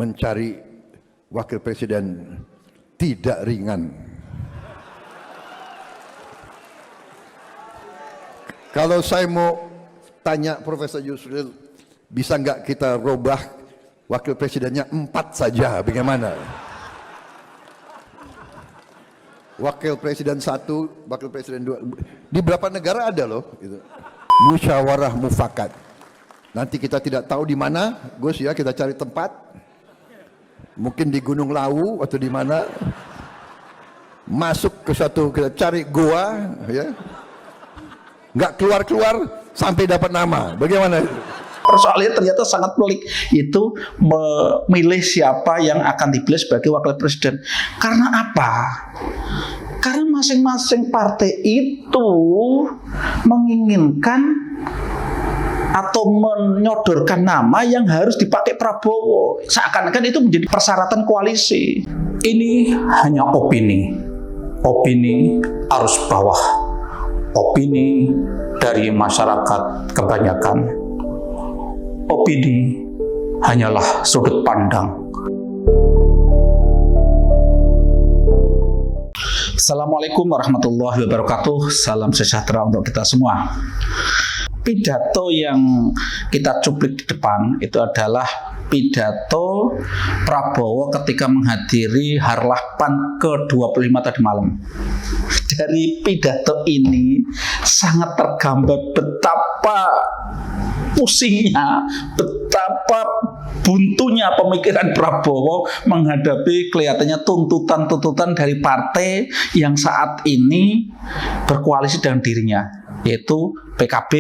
mencari wakil presiden tidak ringan. Kalau saya mau tanya Profesor Yusril, bisa nggak kita robah wakil presidennya 4 saja, bagaimana? Wakil presiden 1, wakil presiden 2, di berapa negara ada loh, gitu. Musyawarah mufakat. Nanti kita tidak tahu di mana, Gus ya, kita cari tempat, mungkin di Gunung Lawu atau di mana, masuk ke satu, kita cari goa, ya, nggak keluar sampai dapat nama. Bagaimana? Persoalannya ternyata sangat pelik, itu memilih siapa yang akan dipilih sebagai wakil presiden. Karena apa? Karena masing-masing partai itu menginginkan atau menyodorkan nama yang harus dipakai Prabowo. Seakan-akan itu menjadi persyaratan koalisi. Ini hanya opini arus bawah, opini dari masyarakat kebanyakan. Opini hanyalah sudut pandang. Assalamualaikum warahmatullahi wabarakatuh. Salam sejahtera untuk kita semua. Pidato yang kita cuplik di depan itu adalah pidato Prabowo ketika menghadiri Harlah PAN ke-25 tadi malam. Dari pidato ini sangat tergambar betapa pusingnya, betapa buntunya pemikiran Prabowo menghadapi kelihatannya tuntutan-tuntutan dari partai yang saat ini berkoalisi dengan dirinya, yaitu PKB,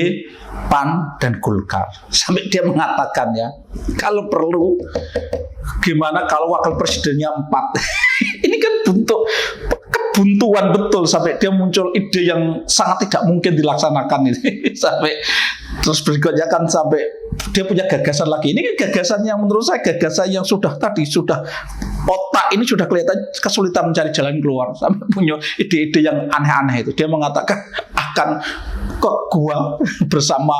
PAN, dan Golkar. Sampai dia mengatakan ya, kalau perlu gimana kalau wakil presidennya 4. Ini kan bentuk kebuntuan betul, sampai dia muncul ide yang sangat tidak mungkin dilaksanakan ini. Sampai terus berikutnya kan sampai dia punya gagasan lagi. Ini gagasan yang menurut saya gagasan yang sudah otak ini sudah kelihatan kesulitan mencari jalan keluar. Sampai punya ide-ide yang aneh-aneh itu. Dia mengatakan akan ke gua bersama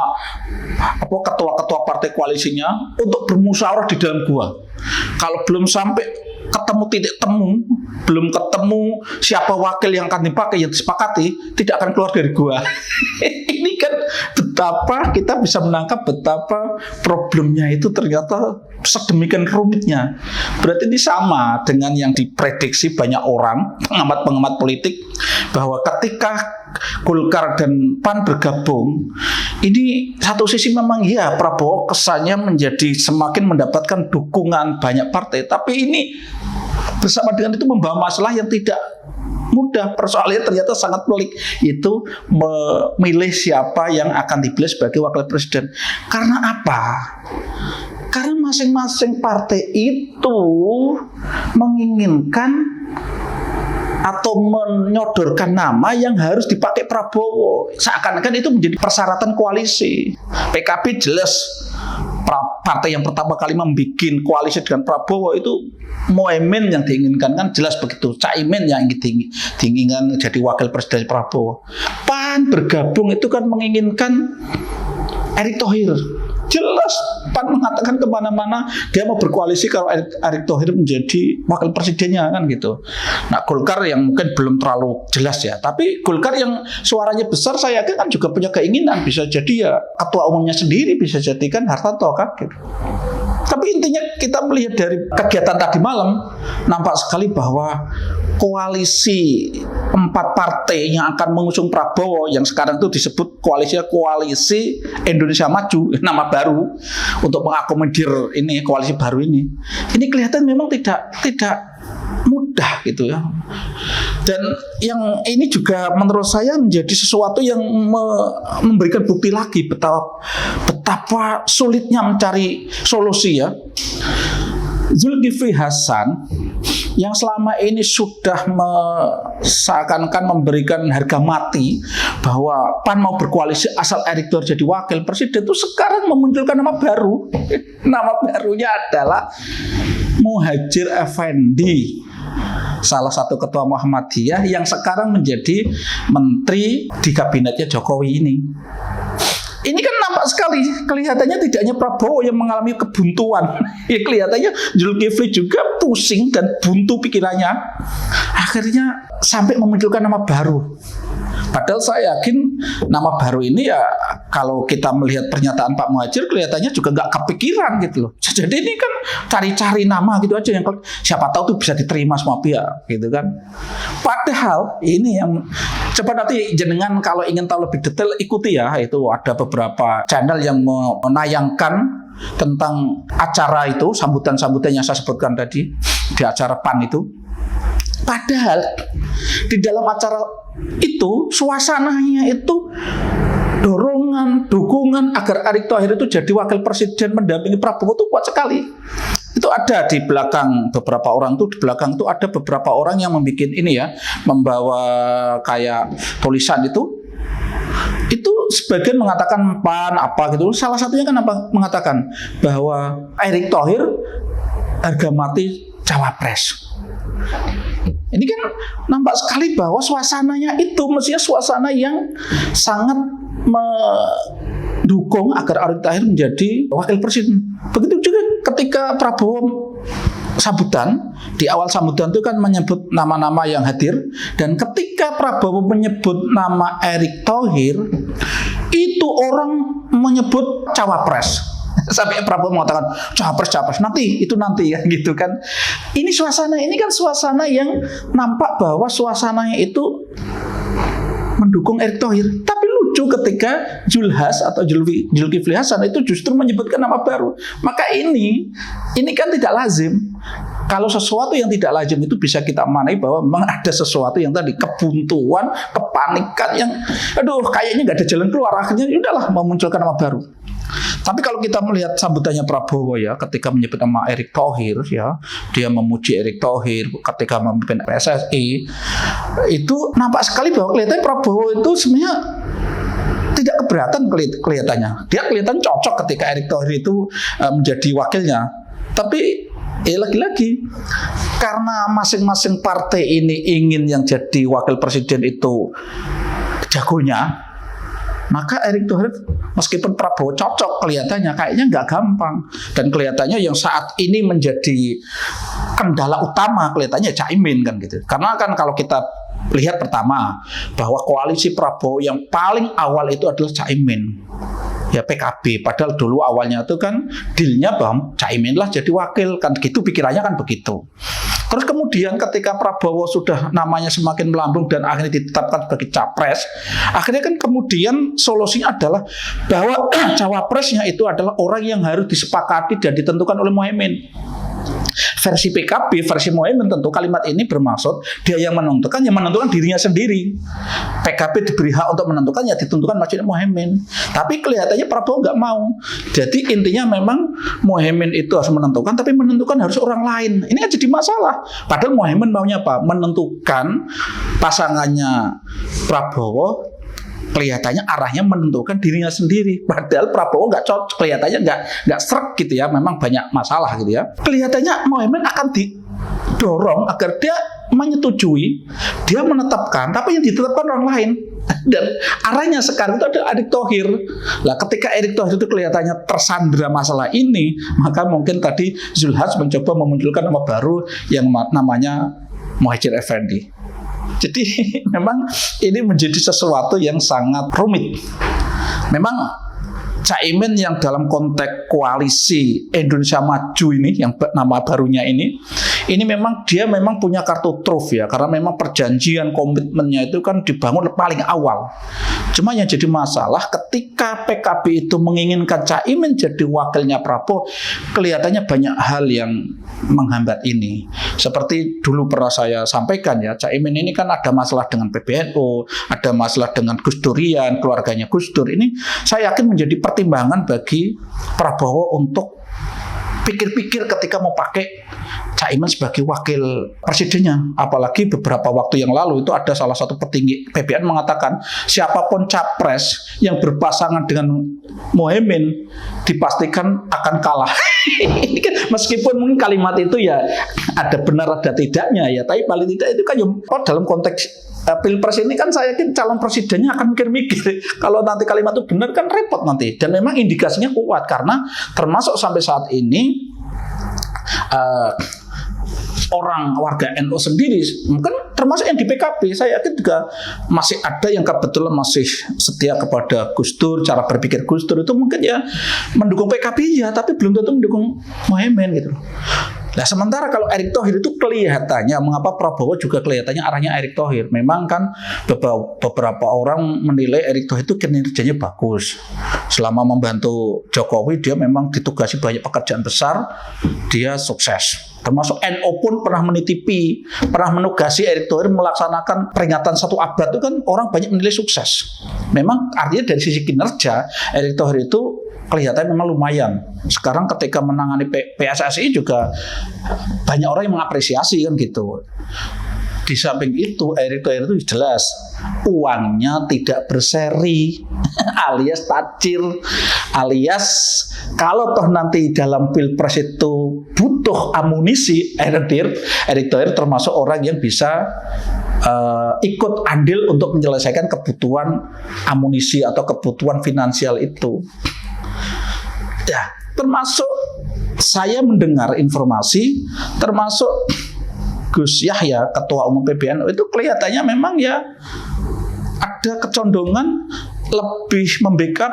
ketua-ketua partai koalisinya untuk bermusyawarah di dalam gua. Kalau belum sampai ketemu titik temu, belum ketemu siapa wakil yang akan dipakai, yang disepakati, tidak akan keluar dari gua. Ini kan betapa kita bisa menangkap betapa problemnya itu ternyata sedemikian rumitnya. Berarti ini sama dengan yang diprediksi banyak orang, pengamat-pengamat politik, bahwa ketika Golkar dan PAN bergabung, ini satu sisi memang ya Prabowo kesannya menjadi semakin mendapatkan dukungan banyak partai, tapi ini bersama dengan itu membawa masalah yang tidak mudah. Persoalannya ternyata sangat pelik, itu memilih siapa yang akan dipilih sebagai wakil presiden. Karena apa? Karena masing-masing partai itu menginginkan atau menyodorkan nama yang harus dipakai Prabowo. Seakan-akan itu menjadi persyaratan koalisi. PKB jelas partai yang pertama kali membuat koalisi dengan Prabowo itu Muhaimin yang diinginkan, kan jelas begitu. Caimin yang diinginkan jadi wakil presiden Prabowo. PAN bergabung itu kan menginginkan Erick Thohir. Jelas PAN mengatakan kemana-mana dia mau berkoalisi kalau Erick Thohir menjadi wakil presidennya, kan gitu. Nah, Golkar yang mungkin belum terlalu jelas ya, tapi Golkar yang suaranya besar saya yakin kan juga punya keinginan bisa jadi ya ketua umumnya sendiri, bisa jadikan Hartanto kan gitu. Tapi intinya kita melihat dari kegiatan tadi malam nampak sekali bahwa koalisi 4 partai yang akan mengusung Prabowo yang sekarang itu disebut koalisi Indonesia Maju, nama baru untuk mengakomodir ini koalisi baru ini kelihatan memang tidak mudah gitu ya. Dan yang ini juga menurut saya menjadi sesuatu yang memberikan bukti lagi betapa sulitnya mencari solusi ya. Zulkifli Hasan yang selama ini sudah seakan-akan memberikan harga mati bahwa PAN mau berkoalisi asal Erick Thohir jadi wakil presiden, itu sekarang memunculkan nama baru. Nama barunya adalah Muhadjir Effendi, salah satu ketua Muhammadiyah yang sekarang menjadi menteri di kabinetnya Jokowi ini. Ini kan nampak sekali, kelihatannya tidak hanya Prabowo yang mengalami kebuntuan. Ya, kelihatannya Zulkifli juga pusing dan buntu pikirannya. Akhirnya sampai memunculkan nama baru. Padahal saya yakin nama baru ini ya kalau kita melihat pernyataan Pak Muhadjir kelihatannya juga nggak kepikiran gitu loh. Jadi ini kan cari-cari nama gitu aja yang siapa tahu tuh bisa diterima semua pihak gitu kan. Padahal ini yang coba nanti jenengan kalau ingin tahu lebih detail ikuti ya, itu ada beberapa channel yang menayangkan tentang acara itu, sambutan-sambutan yang saya sebutkan tadi di acara PAN itu. Padahal di dalam acara itu suasananya itu dorongan, dukungan agar Erick Thohir itu jadi wakil presiden mendampingi Prabowo itu kuat sekali. Itu ada di belakang beberapa orang tuh, di belakang tuh ada beberapa orang yang membuat ini ya, membawa kayak tulisan itu sebagian mengatakan PAN apa gitu. Salah satunya kan apa, mengatakan bahwa Erick Thohir harga mati cawapres. Ini kan nampak sekali bahwa suasananya itu mestinya suasana yang sangat mendukung agar Erick Thohir menjadi wakil presiden. Begitu juga ketika Prabowo sambutan, di awal sambutan itu kan menyebut nama-nama yang hadir, dan ketika Prabowo menyebut nama Erick Thohir, itu orang menyebut cawapres. Sampai Prabowo mengatakan cawapres nanti ya gitu kan. Ini suasana, ini kan suasana yang nampak bahwa suasananya itu mendukung Erick Thohir. Tapi lucu ketika Zulhas atau Zulkifli Hasan itu justru menyebutkan nama baru. Maka ini kan tidak lazim. Kalau sesuatu yang tidak lazim itu bisa kita maknai bahwa memang ada sesuatu yang tadi kebuntuan, kepanikan yang kayaknya nggak ada jalan keluar, akhirnya udahlah memunculkan nama baru. Tapi kalau kita melihat sambutannya Prabowo ya, ketika menyebut nama Erick Thohir ya, dia memuji Erick Thohir ketika memimpin PSSI, itu nampak sekali bahwa kelihatannya Prabowo itu sebenarnya tidak keberatan kelihatannya. Dia kelihatan cocok ketika Erick Thohir itu menjadi wakilnya. Tapi lagi-lagi karena masing-masing partai ini ingin yang jadi wakil presiden itu jagonya, maka Erick Thohir meskipun Prabowo cocok kelihatannya kayaknya nggak gampang, dan kelihatannya yang saat ini menjadi kendala utama kelihatannya Caimin kan gitu. Karena kan kalau kita lihat pertama bahwa koalisi Prabowo yang paling awal itu adalah Caimin. Ya PKB, padahal dulu awalnya itu kan dealnya bahwa Caimin lah jadi wakil, kan gitu pikirannya kan begitu. Terus kemudian ketika Prabowo sudah namanya semakin melambung dan akhirnya ditetapkan sebagai capres, akhirnya kan kemudian solusinya adalah bahwa cawapresnya itu adalah orang yang harus disepakati dan ditentukan oleh Muhaimin. Versi PKB, versi Muhaimin tentu kalimat ini bermaksud dia yang menentukan dirinya sendiri. PKB diberi hak untuk menentukan, ya ditentukan maksudnya Muhaimin. Tapi kelihatannya Prabowo nggak mau. Jadi intinya memang Muhaimin itu harus menentukan, tapi menentukan harus orang lain. Ini kan jadi masalah. Padahal Muhaimin maunya apa? Menentukan pasangannya Prabowo. Kelihatannya arahnya menentukan dirinya sendiri. Padahal Prabowo nggak cocok, kelihatannya nggak srek gitu ya. Memang banyak masalah gitu ya. Kelihatannya Muhaimin akan didorong agar dia menyetujui, dia menetapkan, tapi yang ditetapkan orang lain. Dan arahnya sekarang itu ada Erick Thohir. Lah ketika Erick Thohir itu kelihatannya tersandra masalah ini, maka mungkin tadi Zulhas mencoba memunculkan nama baru yang namanya Muhadjir Effendi. Jadi memang ini menjadi sesuatu yang sangat rumit. Memang Caimin yang dalam konteks koalisi Indonesia Maju ini, yang nama barunya ini memang dia memang punya kartu truf ya, karena memang perjanjian komitmennya itu kan dibangun paling awal. Cuma yang jadi masalah ketika PKB itu menginginkan Caimin jadi wakilnya Prabowo, kelihatannya banyak hal yang menghambat ini. Seperti dulu pernah saya sampaikan ya, Caimin ini kan ada masalah dengan PBNU, ada masalah dengan Gus Durian, keluarganya Gus Dur. Ini saya yakin menjadi pertimbangan bagi Prabowo untuk pikir-pikir ketika mau pakai Caimin sebagai wakil presidennya. Apalagi beberapa waktu yang lalu itu ada salah satu petinggi PBN mengatakan siapapun capres yang berpasangan dengan Muhaimin dipastikan akan kalah. Ini kan meskipun mungkin kalimat itu ya ada benar ada tidaknya ya, tapi paling tidak itu kan dalam konteks Pilpres ini kan saya yakin calon presidennya akan mikir-mikir. Kalau nanti kalimat itu benar kan repot nanti. Dan memang indikasinya kuat karena termasuk sampai saat ini orang warga NU sendiri, mungkin termasuk yang di PKB, saya yakin juga masih ada yang kebetulan masih setia kepada Gus Dur, cara berpikir Gus Dur itu mungkin ya mendukung PKB ya, tapi belum tentu mendukung Muhaimin gitu. Nah sementara kalau Erick Thohir itu kelihatannya, mengapa Prabowo juga kelihatannya arahnya Erick Thohir. Memang kan beberapa orang menilai Erick Thohir itu kinerjanya bagus. Selama membantu Jokowi dia memang ditugasi banyak pekerjaan besar, dia sukses. Termasuk NU pun pernah menitipi, pernah menugasi Erick Thohir melaksanakan peringatan 1 abad itu kan orang banyak menilai sukses. Memang artinya dari sisi kinerja Erick Thohir itu kelihatan memang lumayan. Sekarang ketika menangani PSSI juga banyak orang yang mengapresiasi kan gitu. Di samping itu Erick Thohir itu jelas uangnya tidak berseri alias tajir, alias kalau toh nanti dalam pilpres itu butuh amunisi, Erick Thohir termasuk orang yang bisa ikut andil untuk menyelesaikan kebutuhan amunisi atau kebutuhan finansial itu. Ya, termasuk saya mendengar informasi, termasuk Gus Yahya, Ketua Umum PBNU itu kelihatannya memang ya ada kecondongan lebih membackup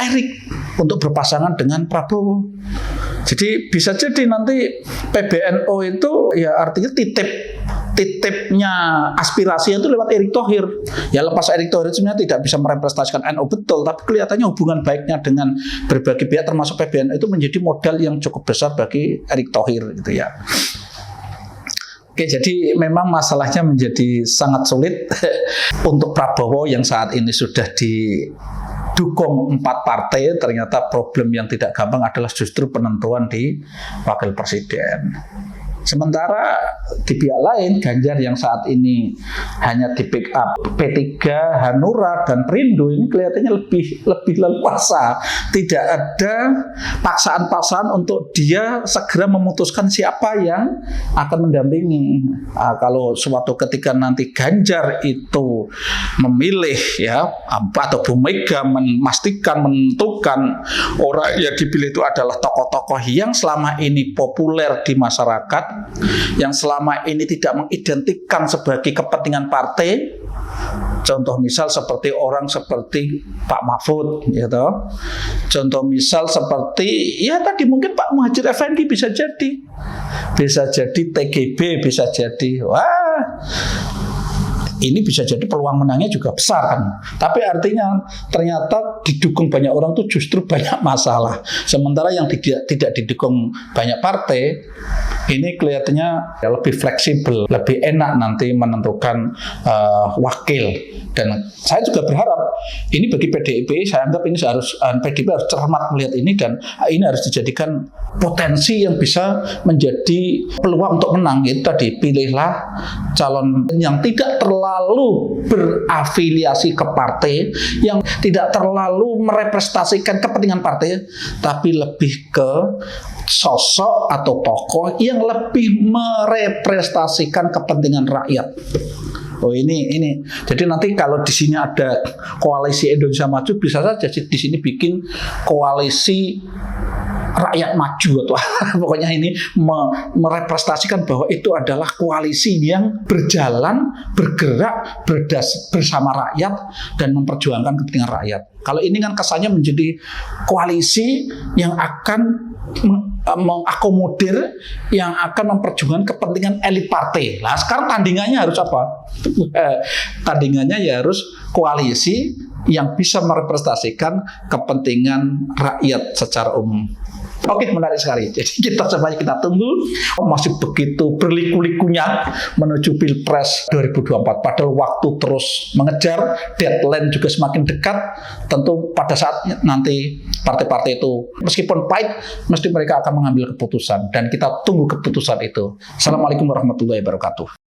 Erick untuk berpasangan dengan Prabowo. Jadi bisa jadi nanti PBNU itu ya artinya titipnya aspirasinya itu lewat Erick Thohir. Ya lepas Erick Thohir sebenarnya tidak bisa merepresentasikan NU betul, tapi kelihatannya hubungan baiknya dengan berbagai pihak termasuk PBNU itu menjadi modal yang cukup besar bagi Erick Thohir gitu ya. Oke, jadi memang masalahnya menjadi sangat sulit untuk Prabowo yang saat ini sudah didukung 4 partai. Ternyata problem yang tidak gampang adalah justru penentuan di wakil presiden. Sementara di pihak lain, Ganjar yang saat ini hanya di pick up P3, Hanura, dan Perindo ini kelihatannya lebih leluasa. Tidak ada paksaan-paksaan untuk dia segera memutuskan siapa yang akan mendampingi. Kalau suatu ketika nanti Ganjar itu memilih ya, atau Bu Mega memastikan, menentukan orang yang dipilih itu adalah tokoh-tokoh yang selama ini populer di masyarakat, yang selama ini tidak mengidentikan sebagai kepentingan partai. Contoh misal seperti orang seperti Pak Mahfud gitu. Contoh misal seperti ya tadi mungkin Pak Muhadjir Effendi bisa jadi TGB, bisa jadi ini bisa jadi peluang menangnya juga besar kan. Tapi artinya ternyata didukung banyak orang tuh justru banyak masalah. Sementara yang tidak didukung banyak partai ini kelihatannya ya lebih fleksibel, lebih enak nanti menentukan wakil. Dan saya juga berharap ini bagi PDIP, saya anggap ini PDIP harus cermat melihat ini dan ini harus dijadikan potensi yang bisa menjadi peluang untuk menang. Itu tadi, pilihlah calon yang tidak terlalu berafiliasi ke partai, yang tidak terlalu merepresentasikan kepentingan partai, tapi lebih ke sosok atau tokoh yang lebih merepresentasikan kepentingan rakyat. Oh ini. Jadi nanti kalau di sini ada koalisi Indonesia Maju, bisa saja di sini bikin koalisi rakyat maju atau pokoknya ini merepresentasikan bahwa itu adalah koalisi yang berjalan, bergerak, bersama rakyat dan memperjuangkan kepentingan rakyat. Kalau ini kan kesannya menjadi koalisi yang akan mengakomodir, yang akan memperjuangkan kepentingan elit partai. Nah sekarang tandingannya harus apa? Tandingannya ya harus koalisi yang bisa merepresentasikan kepentingan rakyat secara umum. Oke, menarik sekali. Jadi kita tunggu. Masih begitu berliku-likunya menuju Pilpres 2024. Padahal waktu terus mengejar, deadline juga semakin dekat. Tentu pada saat nanti partai-partai itu meskipun pahit, mesti mereka akan mengambil keputusan. Dan kita tunggu keputusan itu. Assalamualaikum warahmatullahi wabarakatuh.